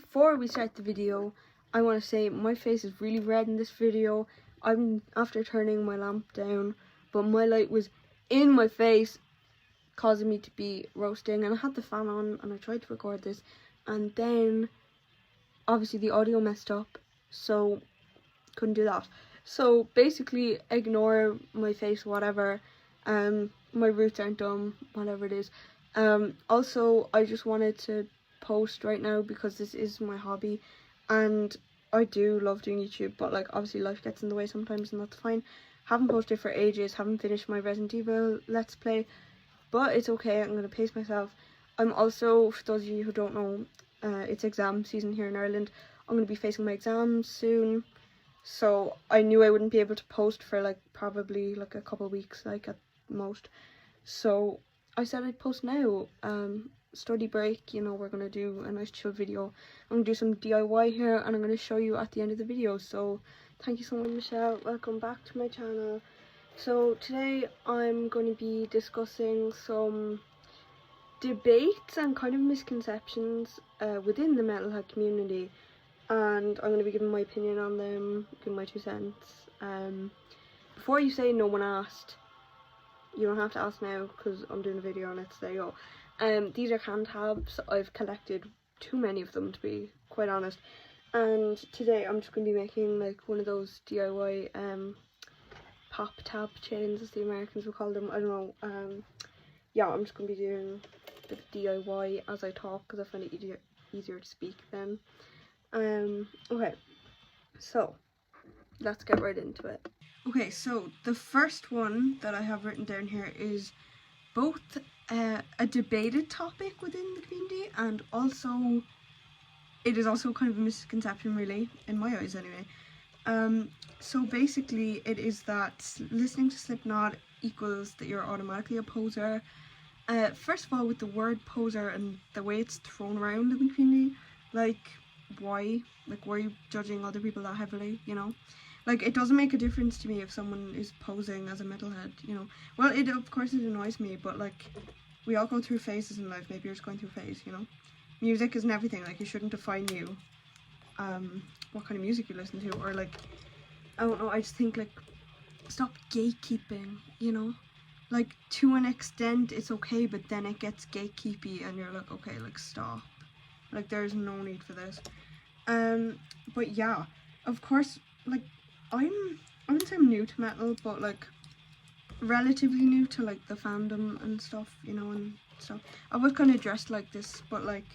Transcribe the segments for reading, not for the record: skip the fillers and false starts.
before we start the video, I want to say my face is really red in this video. I'm after turning my lamp down, but my light was in my face, causing me to be roasting, and I had the fan on and I tried to record this, and then obviously the audio messed up, so couldn't do that. So basically ignore my face, whatever. My roots aren't dumb, whatever it is. Also, I just wanted to post right now because this is my hobby, and I do love doing YouTube, but like obviously life gets in the way sometimes, and that's fine. Haven't posted for ages, haven't finished my Resident Evil Let's Play, but it's okay, I'm gonna pace myself. I'm also, for those of you who don't know, it's exam season here in Ireland. I'm gonna be facing my exams soon, so I knew I wouldn't be able to post for like probably like a couple of weeks, like at most. So I said I'd post now. Study break, you know, we're gonna do a nice chill video. I'm gonna do some DIY here, and I'm gonna show you at the end of the video. So thank you so much, Michelle. Welcome back to my channel. So today I'm going to be discussing some debates and kind of misconceptions within the metalhead community, and I'm going to be giving my opinion on them, giving my 2 cents. Before you say no one asked, you don't have to ask now because I'm doing a video on it, so there you go. These are hand tabs. I've collected too many of them, to be quite honest, and today I'm just going to be making like one of those DIY pop tab chains, as the Americans would call them. I don't know. Yeah, I'm just going to be doing the DIY as I talk because I find it easier to speak then. Okay, so let's get right into it. Okay, so the first one that I have written down here is both a debated topic within the community, and also it is also kind of a misconception, really, in my eyes anyway. So basically it is that listening to Slipknot equals that you're automatically a poser. First of all, with the word poser and the way it's thrown around in the community, like why? Like, why are you judging other people that heavily, you know? Like, it doesn't make a difference to me if someone is posing as a metalhead, you know? Well, of course it annoys me, but like, we all go through phases in life. Maybe you're just going through a phase, you know? Music isn't everything. Like, it shouldn't define you, what kind of music you listen to, or like, I don't know, I just think like, stop gatekeeping, you know? Like, to an extent it's okay, but then it gets gatekeepy and you're like, okay, like, stop. Like, there's no need for this. But yeah, of course, like, I wouldn't say I'm new to metal, but like, relatively new to like the fandom and stuff, you know, and stuff. I was kind of dressed like this, but like,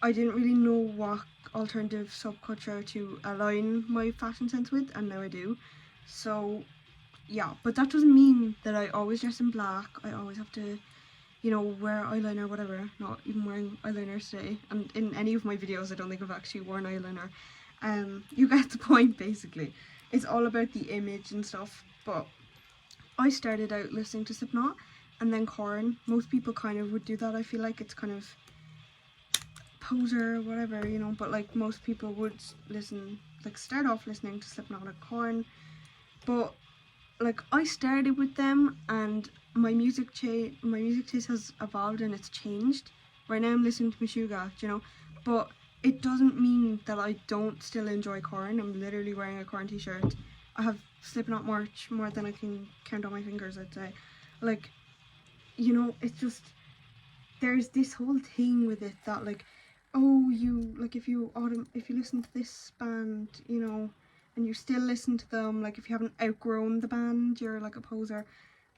I didn't really know what alternative subculture to align my fashion sense with, and now I do. So yeah, but that doesn't mean that I always dress in black. I always have to, you know, wear eyeliner, whatever. Not even wearing eyeliner today, and in any of my videos I don't think I've actually worn eyeliner. You get the point. Basically, it's all about the image and stuff. But I started out listening to Slipknot and then Korn. Most people kind of would do that. I feel like it's kind of poser, whatever, you know, but like most people would start off listening to Slipknot or Korn. But like, I started with them, and my music taste has evolved and it's changed. Right now I'm listening to Meshuggah, you know, but it doesn't mean that I don't still enjoy Korn. I'm literally wearing a Korn t-shirt. I have Slipknot merch more than I can count on my fingers, I'd say. Like, you know, it's just, there's this whole thing with it that like, oh, you, like, if you listen to this band, you know, and you still listen to them, like, if you haven't outgrown the band, you're like a poser.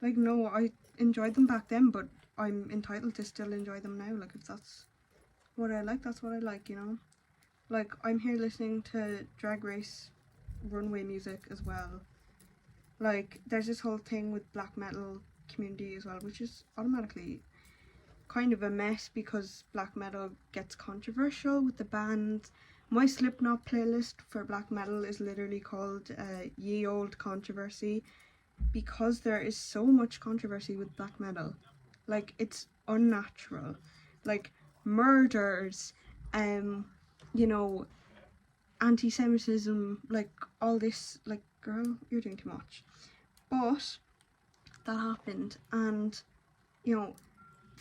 Like, no, I enjoyed them back then, but I'm entitled to still enjoy them now. Like, if that's what I like, that's what I like, you know? Like, I'm here listening to Drag Race runway music as well. Like, there's this whole thing with black metal community as well, which is automatically kind of a mess because black metal gets controversial with the bands. My Slipknot playlist for black metal is literally called Ye Old Controversy, because there is so much controversy with black metal. Like, it's unnatural. Like, murders, you know, anti-Semitism, like, all this, like, girl, you're doing too much. But that happened, and, you know,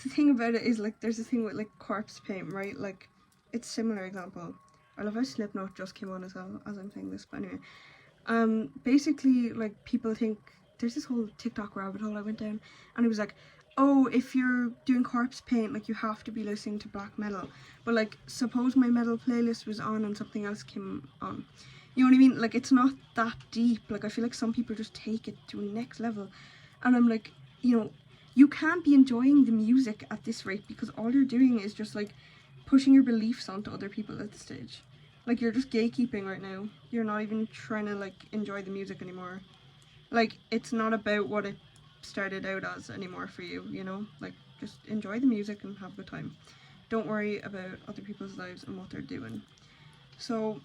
the thing about it is, like, there's a thing with, like, corpse paint, right? Like, it's a similar example. I love how Slipknot just came on as well as I'm saying this, but anyway. Basically, like, people think, there's this whole TikTok rabbit hole I went down, and it was like, oh, if you're doing corpse paint, like, you have to be listening to black metal. But, like, suppose my metal playlist was on and something else came on. You know what I mean? Like, it's not that deep. Like, I feel like some people just take it to a next level. And I'm like, you know, you can't be enjoying the music at this rate, because all you're doing is just, like, pushing your beliefs onto other people at this stage. Like, you're just gatekeeping right now. You're not even trying to, like, enjoy the music anymore. Like, it's not about what it started out as anymore for you, you know? Like, just enjoy the music and have a good time. Don't worry about other people's lives and what they're doing. So,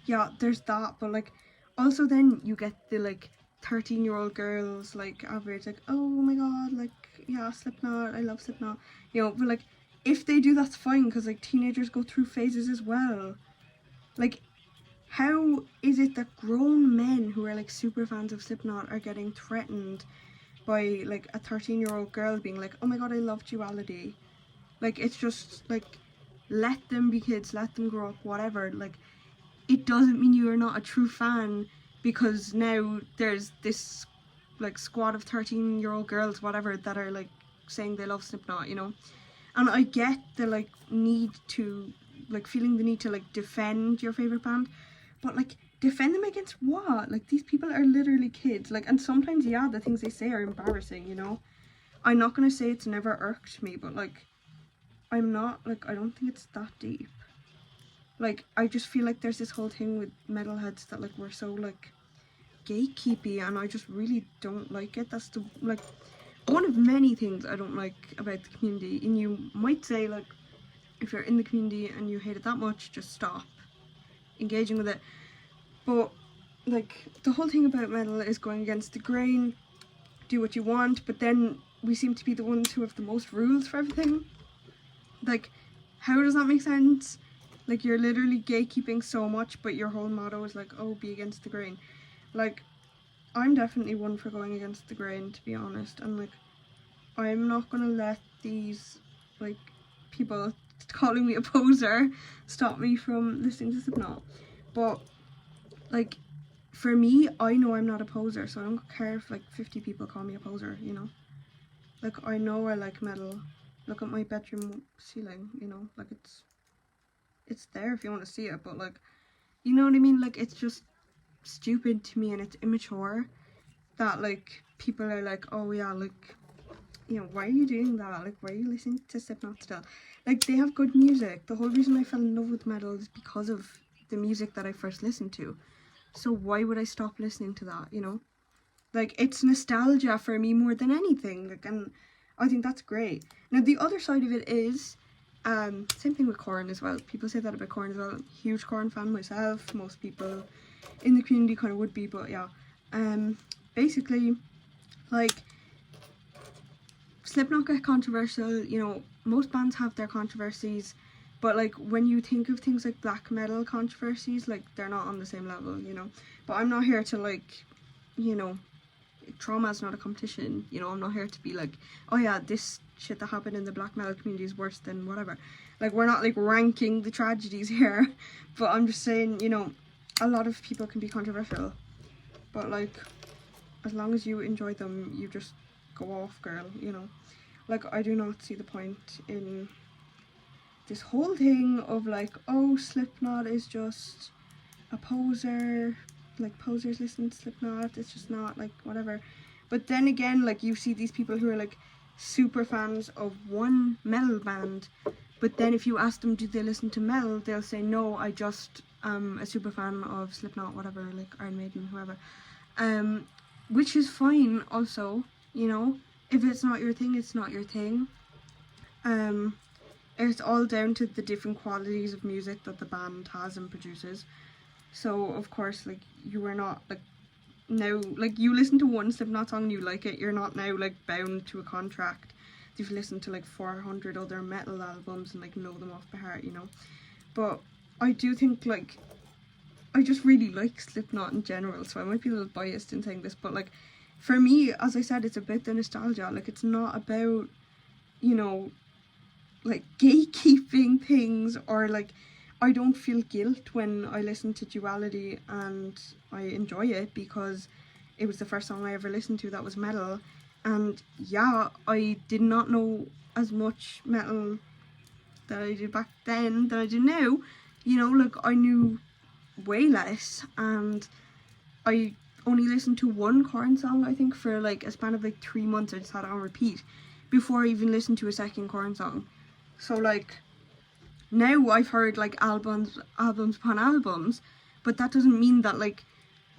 yeah, there's that. But, like, also then you get the, like, 13-year-old girls, like, average, like, oh my god, like, yeah, Slipknot, I love Slipknot. You know, but, like, if they do, that's fine, because, like, teenagers go through phases as well. Like, how is it that grown men who are, like, super fans of Slipknot are getting threatened by, like, a 13-year-old girl being like, oh my god, I love Duality? Like, it's just, like, let them be kids, let them grow up, whatever. Like, it doesn't mean you are not a true fan because now there's this, like, squad of 13-year-old girls, whatever, that are, like, saying they love Slipknot, you know? And I get the, like, need to, like, feeling the need to, like, defend your favourite band, but, like, defend them against what? Like, these people are literally kids, like, and sometimes, yeah, the things they say are embarrassing, you know? I'm not gonna say it's never irked me, but, like, I'm not, like, I don't think it's that deep. Like, I just feel like there's this whole thing with metalheads that, like, we're so, like, gatekeepy, and I just really don't like it. That's the, like, one of many things I don't like about the community. And you might say, like, if you're in the community and you hate it that much, just stop engaging with it. But, like, the whole thing about metal is going against the grain, do what you want, but then we seem to be the ones who have the most rules for everything. Like, how does that make sense? Like, you're literally gatekeeping so much, but your whole motto is like, oh, be against the grain. Like, I'm definitely one for going against the grain, to be honest, and, like, I'm not gonna let these, like, people calling me a poser stop me from listening to Slipknot. But, like, for me, I know I'm not a poser, so I don't care if, like, 50 people call me a poser, you know? Like, I know I like metal. Look at my bedroom ceiling, you know? Like, it's there if you want to see it, but, like, you know what I mean? Like, it's just stupid to me, and it's immature that, like, people are like, oh yeah, like, you know, why are you doing that? Like, why are you listening to Slipknot still? Like, they have good music. The whole reason I fell in love with metal is because of the music that I first listened to. So why would I stop listening to that, you know? Like, it's nostalgia for me more than anything. Like, and I think that's great. Now, the other side of it is, same thing with Korn as well. People say that about Korn as well. Huge Korn fan myself. Most people in the community kind of would be, but yeah. Basically, like, Slipknot get controversial, you know, most bands have their controversies, but, like, when you think of things like black metal controversies, like, they're not on the same level, you know. But I'm not here to, like, you know, trauma's not a competition, you know. I'm not here to be like, oh yeah, this shit that happened in the black metal community is worse than whatever. Like, we're not, like, ranking the tragedies here, but I'm just saying, you know, a lot of people can be controversial, but, like, as long as you enjoy them, you just go off, girl, you know. Like, I do not see the point in this whole thing of, like, oh, Slipknot is just a poser, like, posers listen to Slipknot, it's just not, like, whatever. But then again, like, you see these people who are, like, super fans of one metal band, but then if you ask them do they listen to metal, they'll say no, I just am a super fan of Slipknot, whatever, like Iron Maiden, whoever. Which is fine also, you know. If it's not your thing, it's not your thing. It's all down to the different qualities of music that the band has and produces. So, of course, like, you are not, like, now, like, you listen to one Slipknot song and you like it, you're not now, like, bound to a contract. You've listened to, like, 400 other metal albums and, like, know them off by heart, you know. But I do think, like, I just really like Slipknot in general, so I might be a little biased in saying this, but, like, for me, as I said, it's about the nostalgia. Like, it's not about, you know, like, gatekeeping things, or, like, I don't feel guilt when I listen to Duality and I enjoy it, because it was the first song I ever listened to that was metal. And yeah, I did not know as much metal that I did back then that I do now. You know, like, I knew way less, and I only listened to one Korn song, I think, for like a span of like 3 months. I just had it on repeat before I even listened to a second Korn song. So like, now I've heard like albums upon albums, but that doesn't mean that like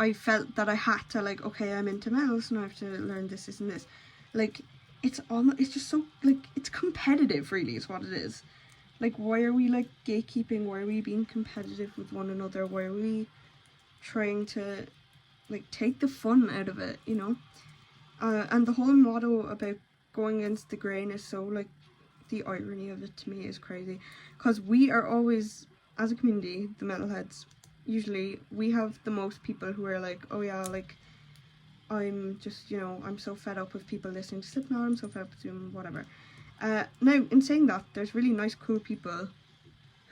I felt that I had to, like, okay, I'm into metal, so now I have to learn this and this. Like, it's just so, like, it's competitive, really, is what it is. Like, why are we, like, gatekeeping? Why are we being competitive with one another? Why are we trying to, like, take the fun out of it, you know? And the whole motto about going against the grain is so, like, the irony of it to me is crazy. Because we are always, as a community, the metalheads, usually we have the most people who are like, oh yeah, like, I'm just, you know, I'm so fed up with people listening to Slipknot, I'm so fed up with doing whatever. Now, in saying that, there's really nice, cool people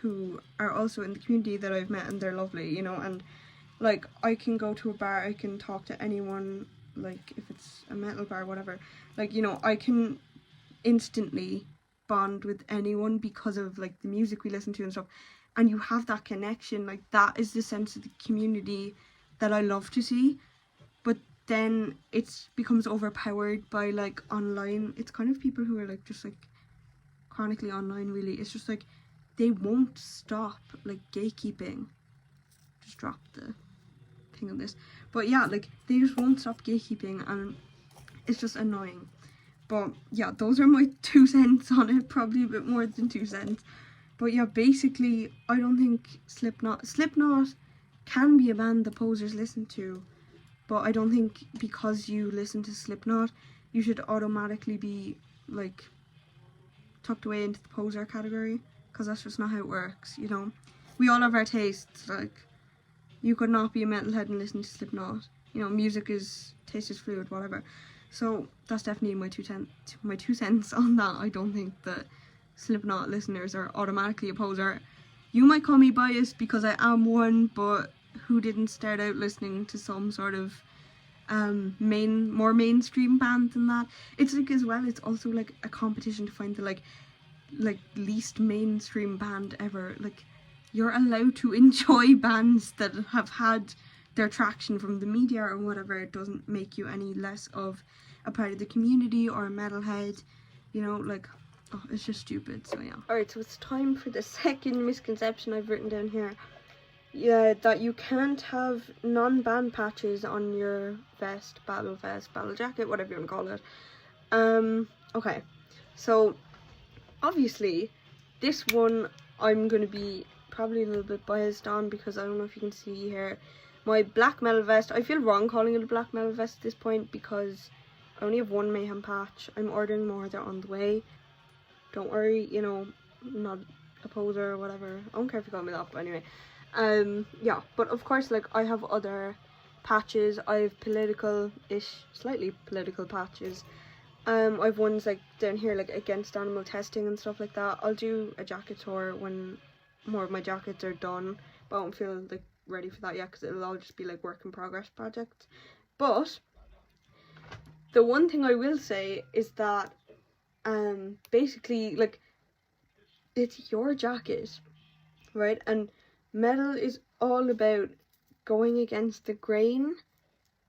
who are also in the community that I've met, and they're lovely, you know, and like, I can go to a bar, I can talk to anyone, like, if it's a metal bar, whatever, like, you know, I can instantly bond with anyone because of like the music we listen to and stuff, and you have that connection. Like, that is the sense of the community that I love to see. But then it becomes overpowered by like online. It's kind of people who are like just like chronically online, really. It's just like they won't stop like gatekeeping. Just drop the thing on this. But yeah, like, they just won't stop gatekeeping, and it's just annoying. But yeah, those are my 2 cents on it, probably a bit more than 2 cents. But yeah, basically, I don't think Slipknot can be a band the posers listen to, but I don't think because you listen to Slipknot, you should automatically be, like, tucked away into the poser category, because that's just not how it works, you know? We all have our tastes, like, you could not be a metalhead and listen to Slipknot. You know, taste is fluid, whatever. So that's definitely my 2 cents on that. I don't think that Slipknot listeners are automatically a poser. You might call me biased because I am one, but who didn't start out listening to some sort of more mainstream band than that? It's like, as well, it's also like a competition to find the like least mainstream band ever. Like, you're allowed to enjoy bands that have had their traction from the media or whatever. It doesn't make you any less of a part of the community or a metalhead, you know, like, oh, it's just stupid. So yeah. Alright, so it's time for the second misconception I've written down here. Yeah, that you can't have non-band patches on your vest, battle jacket, whatever you want to call it. Okay, so obviously this one I'm going to be probably a little bit biased on, because I don't know if you can see here my black metal vest. I feel wrong calling it a black metal vest at this point, because I only have one Mayhem patch. I'm ordering more, they're on the way. Don't worry, you know, I'm not a poser or whatever. I don't care if you call me that, but anyway. Yeah, but of course, like, I have other patches. I have slightly political patches. I've ones like down here, like, against animal testing and stuff like that. I'll do a jacket tour when more of my jackets are done, but I don't feel like ready for that yet, because it'll all just be like work in progress projects. But the one thing I will say is that basically, like, it's your jacket, right? And metal is all about going against the grain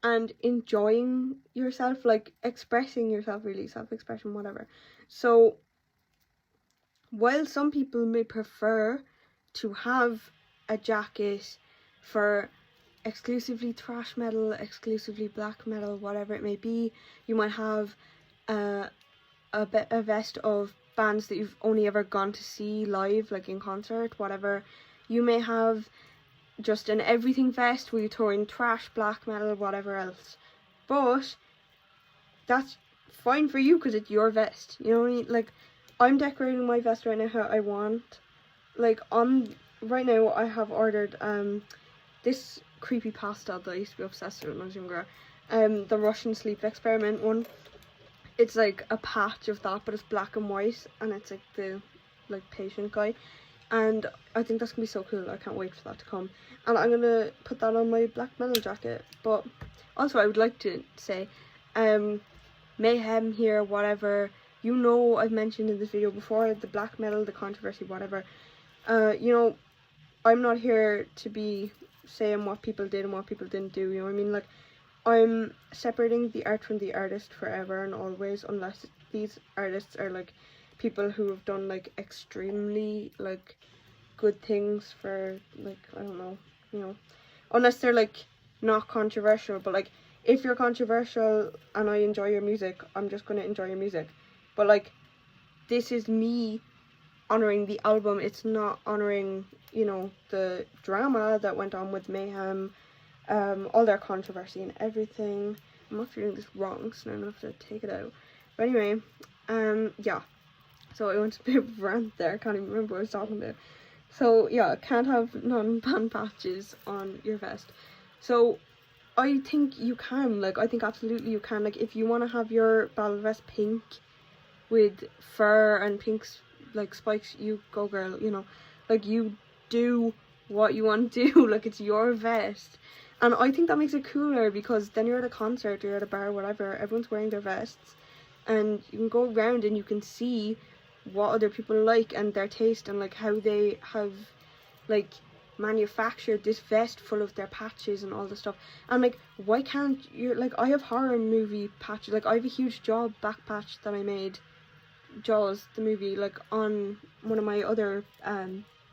and enjoying yourself, like, expressing yourself, really, self-expression, whatever. So while some people may prefer to have a jacket for exclusively thrash metal, exclusively black metal, whatever it may be, you might have a vest of bands that you've only ever gone to see live, like in concert, whatever. You may have just an everything vest where you throw in thrash, black metal, whatever else. But that's fine for you, because it's your vest, you know what I mean? Like, I'm decorating my vest right now how I want. Like, right now I have ordered this creepypasta that I used to be obsessed with when I was younger, the Russian sleep experiment one. It's like a patch of that, but it's black and white, and it's like the patient guy. and I think that's gonna be so cool. I can't wait for that to come, and I'm gonna put that on my black metal jacket. But also I would like to say, mayhem here, whatever, you know, I've mentioned in this video before, the black metal, the controversy, whatever, you know, I'm not here to be saying what people did and what people didn't do, you know what I mean? Like, I'm separating the art from the artist forever and always, unless these artists are like people who have done like extremely like good things for, like, I don't know, you know, unless they're like not controversial. But like, if you're controversial and I enjoy your music, I'm just gonna enjoy your music. But like, this is me honoring the album. It's not honoring, you know, the drama that went on with Mayhem, all their controversy and everything. I'm not feeling this wrong, so I'm gonna have to take it out. But anyway, yeah, so I went a bit of a rant there, I can't even remember what I was talking about. So yeah, can't have non-band patches on your vest. So I think you can, like, I think absolutely you can. Like, if you want to have your battle vest pink with fur and pink like spikes, you go girl, you know, like, you do what you want to do. Like, it's your vest. And I think that makes it cooler, because then you're at a concert, you're at a bar, whatever, everyone's wearing their vests, and you can go around and you can see what other people like and their taste, and like how they have like manufactured this vest full of their patches and all the stuff. And like, why can't you, like, I have horror movie patches, like I have a huge Jaw back patch that I made, Jaws the movie, like on one of my other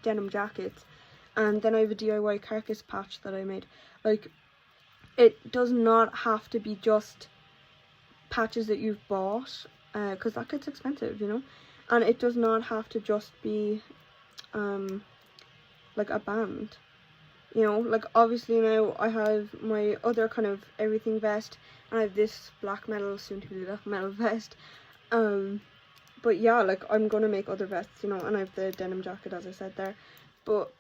denim jackets, and then I have a DIY carcass patch that I made. Like, it does not have to be just patches that you've bought, because that gets expensive, you know. And it does not have to just be like a band, you know. Like, obviously now I have my other kind of everything vest, and I have this black metal, soon to be black metal vest, but yeah, like, I'm gonna make other vests, you know. And I have the denim jacket, as I said there. But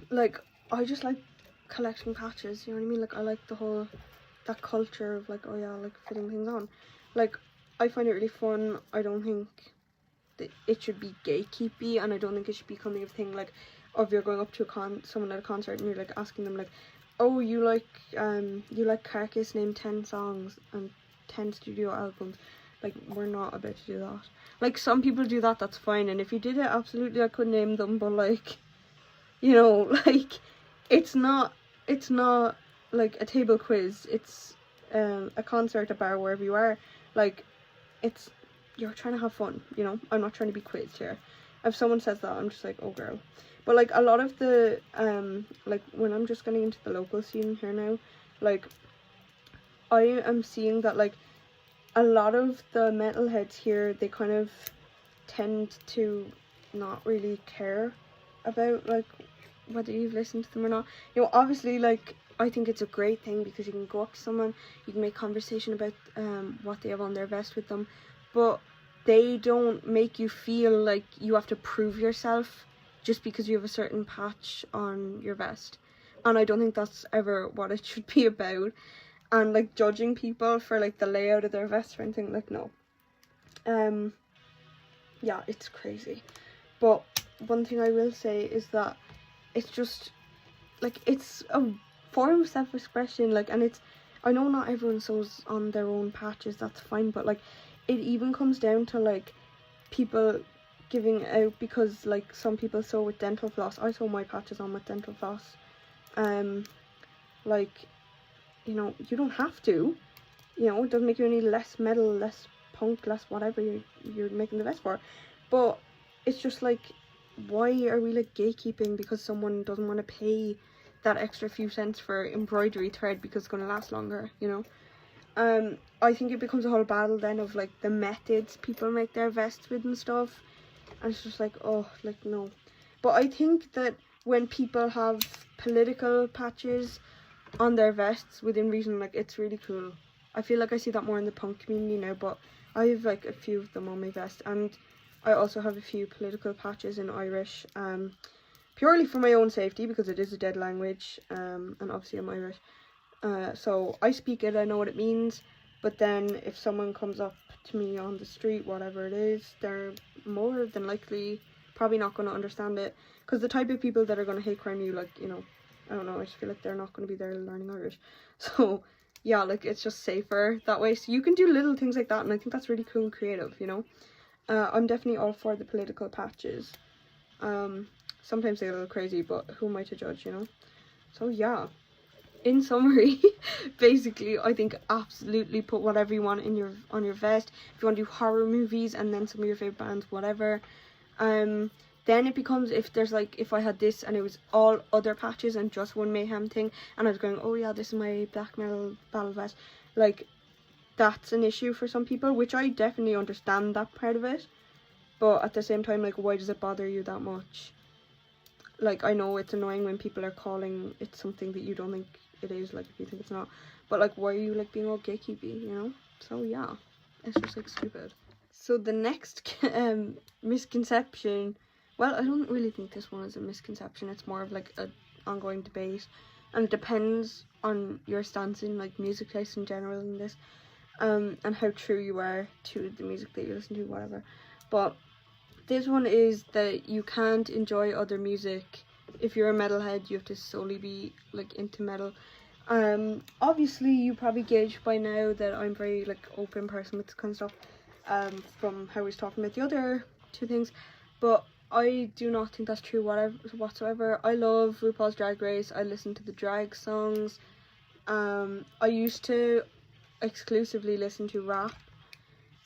like, I just like collecting patches, you know what I mean? Like, I like the whole, that culture of like, oh yeah, like fitting things on. Like, I find it really fun. I don't think that it should be gatekeepy, and I don't think it should become a thing like, if you're going up to someone at a concert and you're like asking them like, oh, you like Carcass, name 10 songs and 10 studio albums. Like, we're not about to do that. Like, some people do that, that's fine, and if you did it, absolutely I could name them, but like, you know, like, it's not like a table quiz. It's a concert, a bar, wherever you are. Like, it's, you're trying to have fun, you know. I'm not trying to be quizzed here. If someone says that, I'm just like, oh girl. But like, a lot of the like, when I'm just getting into the local scene here now, like, I am seeing that like a lot of the metalheads here, they kind of tend to not really care about like whether you've listened to them or not. You know, obviously, like, I think it's a great thing because you can go up to someone, you can make conversation about what they have on their vest with them, but they don't make you feel like you have to prove yourself just because you have a certain patch on your vest. And I don't think that's ever what it should be about. And like, judging people for like the layout of their vest or anything, like, no. Yeah, it's crazy. But one thing I will say is that it's just like, it's a form of self-expression, like, and it's, I know not everyone sews on their own patches, that's fine, but like, it even comes down to like people giving out, because like some people sew with dental floss. I sew my patches on with dental floss. Like, you know, you don't have to, you know, it doesn't make you any less metal, less punk, less whatever you're making the vest for. But it's just like, why are we like gatekeeping because someone doesn't want to pay that extra few cents for embroidery thread because it's going to last longer, you know? I think it becomes a whole battle then of like the methods people make their vests with and stuff, and it's just like, oh, like, no. But I think that when people have political patches on their vests within reason, like, it's really cool. I feel like I see that more in the punk community now, but I have like a few of them on my vest, and I also have a few political patches in Irish, purely for my own safety because it is a dead language, and obviously I'm Irish. So I speak it, I know what it means, but then if someone comes up to me on the street, whatever it is, they're more than likely probably not going to understand it, because the type of people that are going to hate crime you, like, you know, I don't know, I just feel like they're not going to be there learning Irish. So yeah, like, it's just safer that way. So you can do little things like that, and I think that's really cool and creative, you know. I'm definitely all for the political patches. Sometimes they're a little crazy, but who am I to judge, you know? So yeah, in summary, basically, I think absolutely put whatever you want in on your vest. If you want to do horror movies and then some of your favorite bands, whatever. Then it becomes, if there's like, if I had this and it was all other patches and just one mayhem thing, and I was going, oh yeah, this is my black metal battle vest, like, that's an issue for some people, which I definitely understand that part of it. But at the same time, like, why does it bother you that much? Like, I know it's annoying when people are calling it something that you don't think it is, like, if you think it's not. But, like, why are you, like, being all gatekeepy, you know? So, yeah. It's just, like, stupid. So, the next misconception... Well, I don't really think this one is a misconception. It's more of, like, an ongoing debate. And it depends on your stance in, like, music taste in general in this. And how true you are to the music that you listen to, whatever. But this one is that you can't enjoy other music. If you're a metalhead, you have to solely be, like, into metal. Obviously, you probably gauged by now that I'm very, like, open person with this kind of stuff, from how I was talking about the other two things. But I do not think that's true whatsoever. I love RuPaul's Drag Race. I listen to the drag songs. I used to exclusively listen to rap,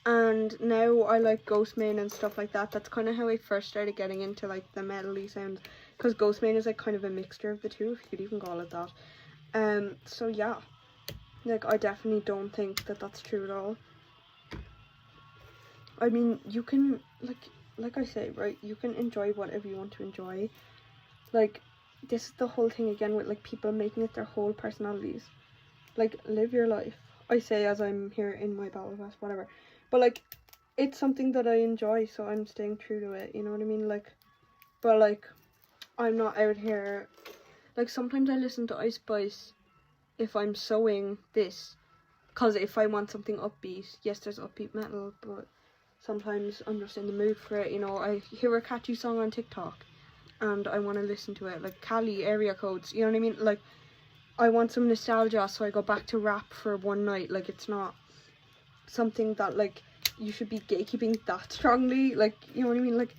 and now I like Ghostman and stuff like that. That's kind of how I first started getting into, like, the metal-y sound, because Ghostman is, like, kind of a mixture of the two, if you could even call it that. So yeah, like, I definitely don't think that that's true at all. I mean, you can, like I say, right, you can enjoy whatever you want to enjoy. Like, this is the whole thing again with, like, people making it their whole personalities. Like, live your life. I say as I'm here in my battle vest, whatever. But, like, it's something that I enjoy, so I'm staying true to it, you know what I mean? Like, but, like, I'm not out here, like, sometimes I listen to Ice Spice if I'm sewing this, because if I want something upbeat, yes, there's upbeat metal, but sometimes I'm just in the mood for it, you know. I hear a catchy song on TikTok, and I want to listen to it, like Cali, Area Codes, you know what I mean? Like, I want some nostalgia, so I go back to rap for one night. Like, it's not something that, like, you should be gatekeeping that strongly, like, you know what I mean? Like,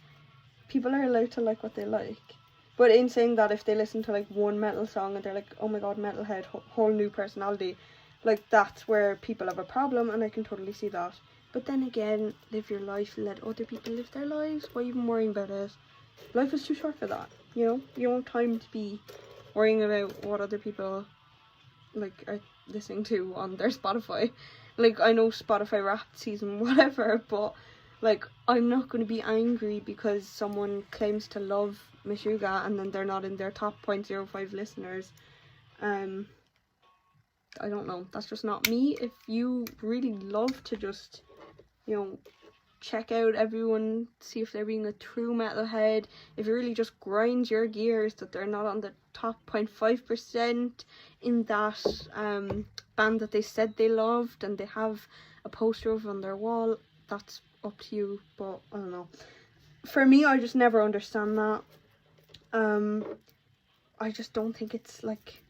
people are allowed to like what they like. But in saying that, if they listen to, like, one metal song and they're like, oh my god, metalhead, whole new personality, like, that's where people have a problem, and I can totally see that. But then again, live your life, let other people live their lives. Why even worrying about it? Life is too short for that, you know? You don't have time to be worrying about what other people, like, are listening to on their Spotify. Like, I know Spotify Wrapped season whatever, but, like, I'm not going to be angry because someone claims to love Meshuggah and then they're not in their top 0.05 listeners. I don't know, that's just not me. If you really love to just, you know, check out everyone, see if they're being a true metalhead, if it really just grinds your gears that they're not on the top 0.5% in that band that they said they loved and they have a poster of on their wall, that's up to you. But I don't know, for me, I just never understand that. I just don't think it's, like,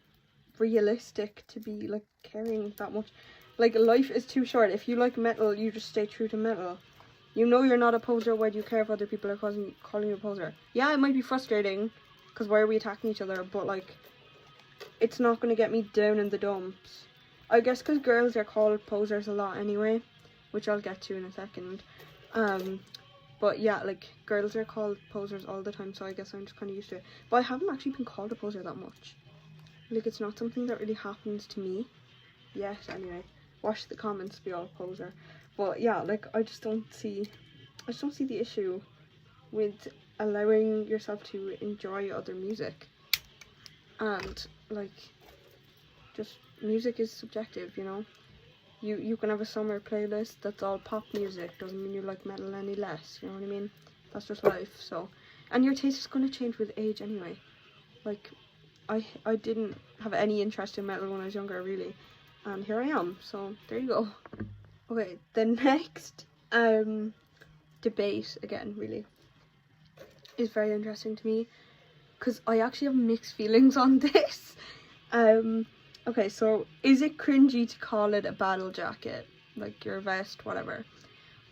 realistic to be, like, caring that much. Like, life is too short. If you like metal, you just stay true to metal. You know you're not a poser. Why do you care if other people are calling you a poser? Yeah, it might be frustrating, because why are we attacking each other? But, like, it's not going to get me down in the dumps. I guess because girls are called posers a lot anyway, which I'll get to in a second. But yeah, like, girls are called posers all the time, so I guess I'm just kind of used to it. But I haven't actually been called a poser that much. Like, it's not something that really happens to me yet, anyway. Watch the comments, be all poser. But yeah, like, I just don't see the issue with allowing yourself to enjoy other music. And, like, just, music is subjective, you know. You can have a summer playlist that's all pop music, doesn't mean you like metal any less, you know what I mean? That's just life. So, and your taste is going to change with age anyway. Like, I didn't have any interest in metal when I was younger, really, and here I am, so there you go. Okay, the next debate, again, really, is very interesting to me, because I actually have mixed feelings on this. Okay, so is it cringy to call it a battle jacket, like your vest, whatever?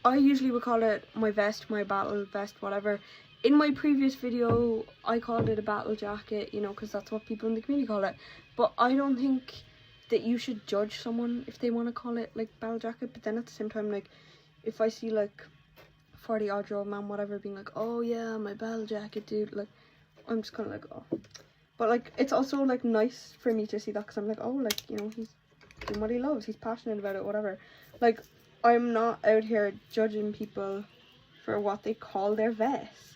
I usually would call it my vest, my battle vest, whatever. In my previous video, I called it a battle jacket, you know, because that's what people in the community call it. But I don't think that you should judge someone if they want to call it like battle jacket. But then at the same time, like, if I see like 40-odd-year-old man, whatever, being like, oh yeah, my battle jacket, dude, like, I'm just kind of like, oh. But like, it's also like nice for me to see that, because I'm like, oh, like, you know, he's doing what he loves, he's passionate about it, whatever. Like, I'm not out here judging people for what they call their vest.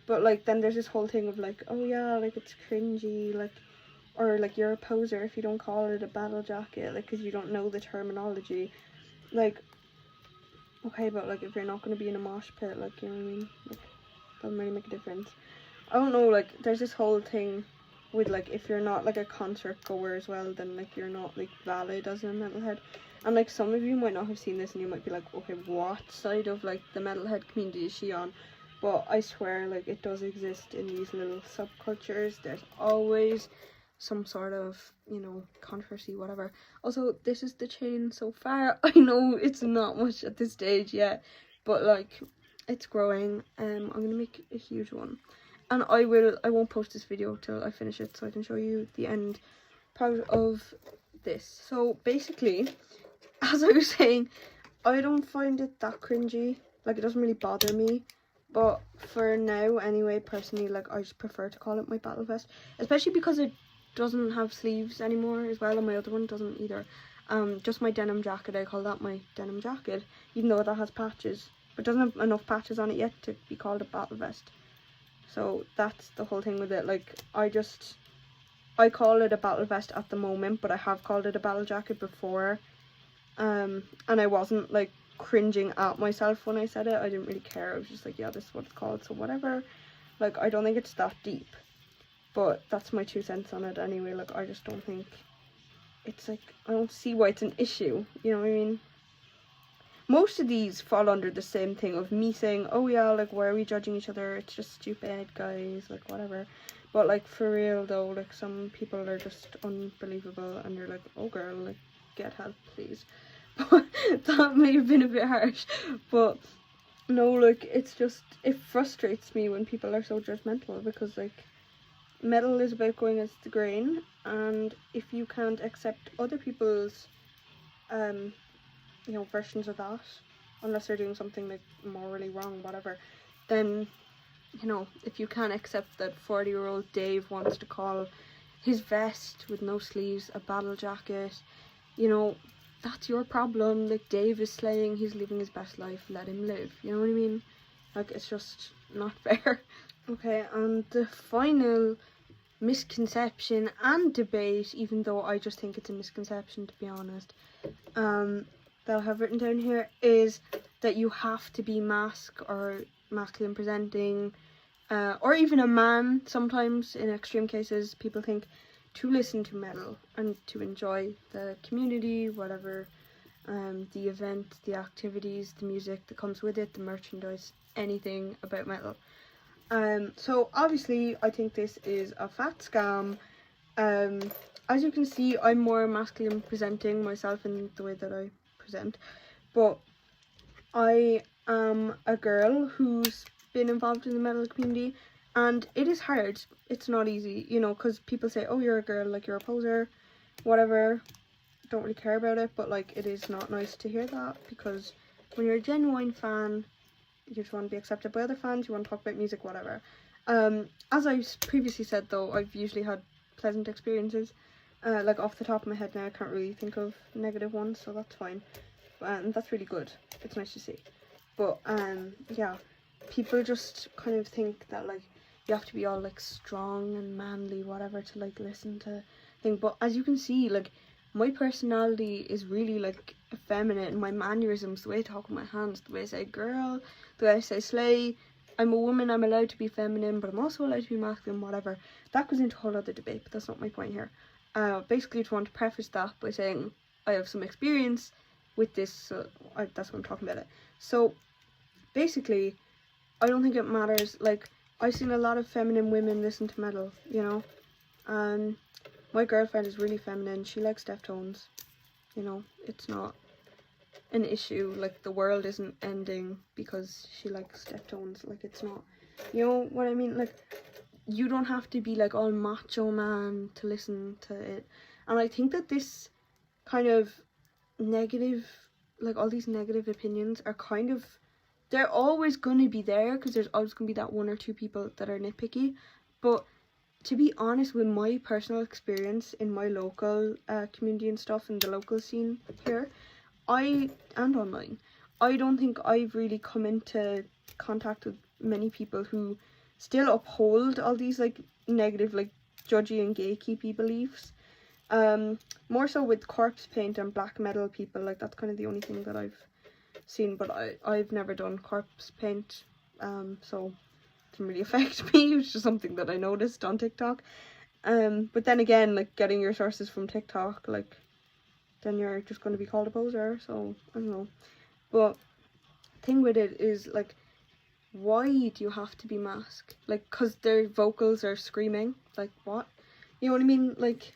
But like, then there's this whole thing of like, oh yeah, like, it's cringy, like, or like, you're a poser if you don't call it a battle jacket, like, because you don't know the terminology. Like, okay, but like, if you're not going to be in a mosh pit, like, you know what I mean, like, doesn't really make a difference. I don't know, like, there's this whole thing with like, if you're not like a concert goer as well, then like, you're not like valid as a metalhead. And like, some of you might not have seen this and you might be like, okay, what side of like the metalhead community is she on? But I swear, like, it does exist in these little subcultures. There's always some sort of, you know, controversy, whatever. Also, this is the chain so far. I know it's not much at this stage yet, but like, it's growing. I'm gonna make a huge one, and I won't post this video till I finish it, so I can show you the end part of this. So basically, as I was saying, I don't find it that cringy. Like, it doesn't really bother me. But for now, anyway, personally, like, I just prefer to call it my battle vest. Especially because it doesn't have sleeves anymore as well, and my other one doesn't either. Just my denim jacket, I call that my denim jacket, even though that has patches. But doesn't have enough patches on it yet to be called a battle vest. So that's the whole thing with it. Like, I call it a battle vest at the moment, but I have called it a battle jacket before. And I wasn't, like, cringing at myself when I said it. I didn't really care. I was just like, yeah, this is what it's called, so whatever. Like, I don't think it's that deep, but that's my 2 cents on it anyway. Like, I just don't think it's like, I don't see why it's an issue, you know what I mean? Most of these fall under the same thing of me saying, oh yeah, like, why are we judging each other, it's just stupid, guys, like, whatever. But like, for real though, like, some people are just unbelievable and you're like, oh girl, like, get help please. That may have been a bit harsh, but no, like, it's just, it frustrates me when people are so judgmental, because like, metal is about going against the grain, and if you can't accept other people's you know, versions of that, unless they're doing something like morally wrong, whatever, then, you know, if you can't accept that 40-year-old Dave wants to call his vest with no sleeves a battle jacket, you know, that's your problem. Like, Dave is slaying, he's living his best life, let him live, you know what I mean? Like, it's just not fair. Okay, and the final misconception and debate, even though I just think it's a misconception, to be honest, that I have written down here, is that you have to be mask or masculine presenting, or even a man. Sometimes, in extreme cases, people think, to listen to metal and to enjoy the community, whatever, the event, the activities, the music that comes with it, the merchandise, anything about metal. So obviously I think this is a fat scam. As you can see, I'm more masculine presenting myself in the way that I present, but I am a girl who's been involved in the metal community, and it is hard. It's not easy, you know, because people say, oh, you're a girl, like, you're a poser, whatever. Don't really care about it, but like, it is not nice to hear that, because when you're a genuine fan, you just want to be accepted by other fans, you want to talk about music, whatever. As I previously said though, I've usually had pleasant experiences. Like, off the top of my head now, I can't really think of negative ones, so that's fine. And that's really good. It's nice to see. But yeah, people just kind of think that like, you have to be all like strong and manly, whatever, to like listen to things. But as you can see, like, my personality is really like effeminate, and my mannerisms, the way I talk with my hands, the way I say girl, the way I say slay. I'm a woman, I'm allowed to be feminine, but I'm also allowed to be masculine, whatever. That goes into a whole other debate, but that's not my point here. Basically, I just want to preface that by saying I have some experience with this, so that's what I'm talking about it. So basically, I don't think it matters. Like, I've seen a lot of feminine women listen to metal, you know. My girlfriend is really feminine. She likes Deftones, you know. It's not an issue. Like, the world isn't ending because she likes Deftones. Like, it's not, you know what I mean? Like, you don't have to be like all macho man to listen to it. And I think that this kind of negative, like all these negative opinions are kind of, they're always going to be there because there's always going to be that one or two people that are nitpicky. But to be honest, with my personal experience in my local community and stuff, in the local scene here, and online, I don't think I've really come into contact with many people who still uphold all these like negative, like judgy and gatekeepy beliefs. More so with corpse paint and black metal people, like that's kind of the only thing that I've seen, but I've never done corpse paint, so it didn't really affect me. It was just something that I noticed on TikTok. But then again, like getting your sources from TikTok, like then you're just going to be called a poser, so I don't know. But thing with it is, like, why do you have to be masked? Like, because their vocals are screaming, like what? You know what I mean? Like,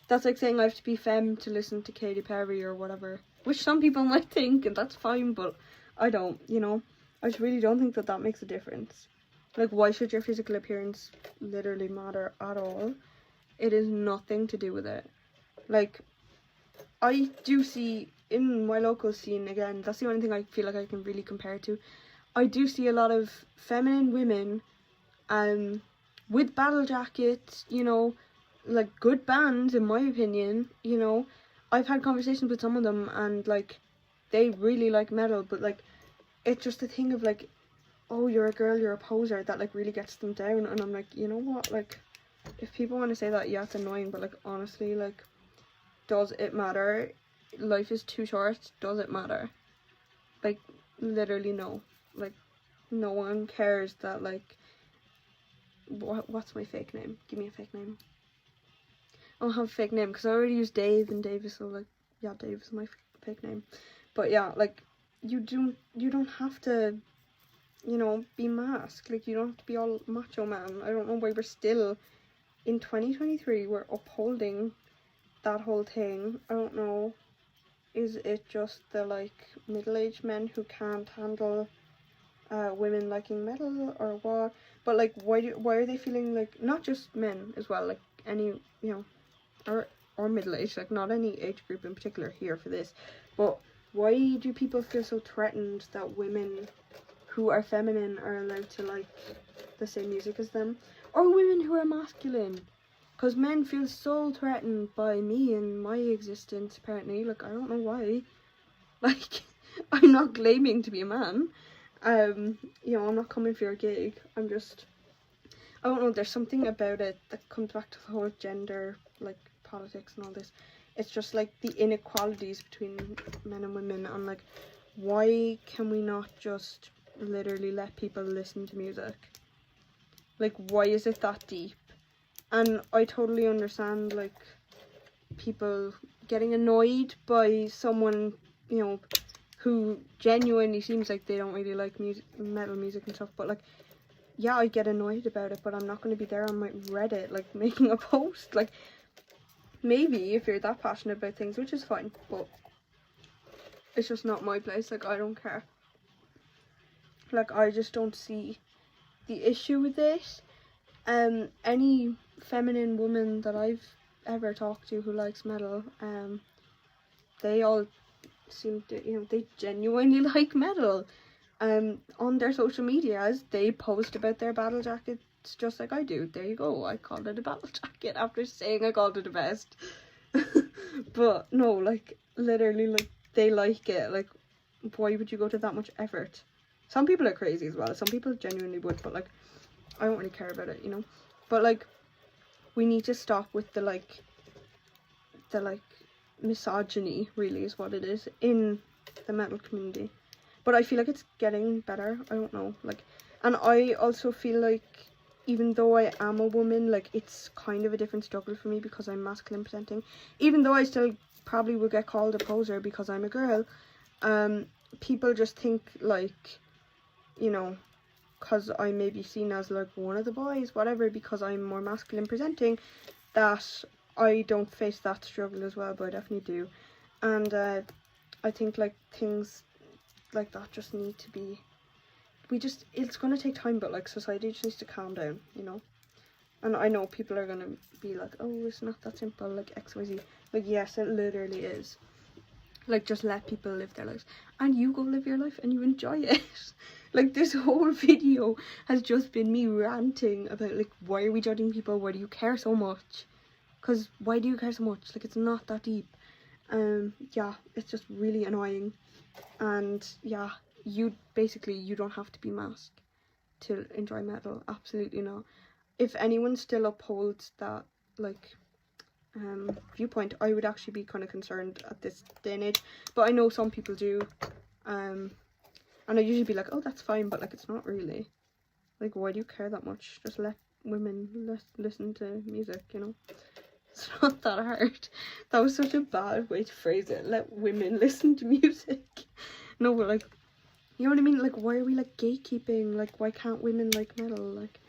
that's like saying I have to be femme to listen to Katy Perry or whatever, which some people might think, and that's fine, but I don't, you know. I just really don't think that that makes a difference. Like, why should your physical appearance literally matter at all? It is nothing to do with it. Like, I do see in my local scene, again, that's the only thing I feel like I can really compare it to. I do see a lot of feminine women with battle jackets, you know, like good bands in my opinion, you know. I've had conversations with some of them and like they really like metal, but like it's just a thing of like, oh, you're a girl, you're a poser, that like really gets them down. And I'm like, you know what, like if people want to say that, yeah, it's annoying, but like honestly, like, does it matter? Life is too short. Does it matter? Like, literally no. Like, no one cares that, like, what's my fake name? Give me a fake name. I don't have a fake name because I already use Dave and Davis, so like, yeah, Dave is my fake name. But yeah, like, you don't have to, you know, be masked. Like, you don't have to be all macho man. I don't know why we're still in 2023 we're upholding that whole thing. I don't know. Is it just the like middle-aged men who can't handle women liking metal or what? But like, why are they feeling like, not just men as well, like any, you know, or middle-aged, like not any age group in particular here for this, but why do people feel so threatened that women who are feminine are allowed to like the same music as them, or women who are masculine? Because men feel so threatened by me and my existence, apparently. Like, I don't know why. Like, I'm not claiming to be a man. You know, I'm not coming for your gig. I'm just, I don't know, there's something about it that comes back to the whole gender, like, politics and all this. It's just, like, the inequalities between men and women. And, like, why can we not just literally let people listen to music? Like, why is it that deep? And I totally understand, like, people getting annoyed by someone, you know, who genuinely seems like they don't really like metal music and stuff. But, like, yeah, I get annoyed about it, but I'm not going to be there on my Reddit, like, making a post. Like, maybe if you're that passionate about things, which is fine, but it's just not my place. Like, I don't care. Like, I just don't see the issue with this. Any feminine woman that I've ever talked to who likes metal, they all seem to, you know, they genuinely like metal. On their social medias, they post about their battle jackets just like I do. There you go, I called it a battle jacket after saying I called it a vest. But no, like, literally, like, they like it. Like, why would you go to that much effort? Some people are crazy as well. Some people genuinely would, but like, I don't really care about it, you know. But like, we need to stop with the like misogyny, really, is what it is in the metal community. But I feel like it's getting better. I don't know, like, and I also feel like even though I am a woman, like, it's kind of a different struggle for me because I'm masculine presenting. Even though I still probably would get called a poser because I'm a girl, people just think like, you know, because I may be seen as like one of the boys, whatever, because I'm more masculine presenting, that I don't face that struggle as well, but I definitely do. And I think like things like that just need to be, it's gonna take time, but like society just needs to calm down, you know. And I know people are gonna be like, oh, it's not that simple, like XYZ. Like, yes, it literally is. Like, just let people live their lives, and you go live your life and you enjoy it. Like, this whole video has just been me ranting about, like, why are we judging people? Why do you care so much? Because why do you care so much? Like, it's not that deep. Yeah, it's just really annoying. And yeah, you don't have to be masked to enjoy metal. Absolutely not. If anyone still upholds that, like, viewpoint, I would actually be kind of concerned at this day and age. But I know some people do. And I usually be like, oh, that's fine, but like, it's not really. Like, why do you care that much? Just let women listen to music, you know? It's not that hard. That was such a bad way to phrase it. Let women listen to music. No, but like, you know what I mean? Like, why are we like gatekeeping? Like, why can't women like metal? Like,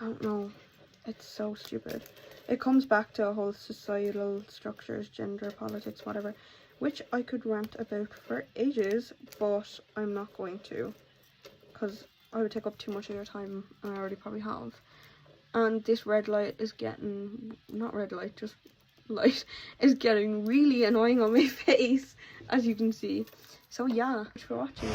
I don't know. It's so stupid. It comes back to a whole societal structures, gender, politics, whatever, which I could rant about for ages, but I'm not going to, because I would take up too much of your time, and I already probably have. And this red light is getting, not red light, just light, is getting really annoying on my face, as you can see. So yeah, thanks for watching.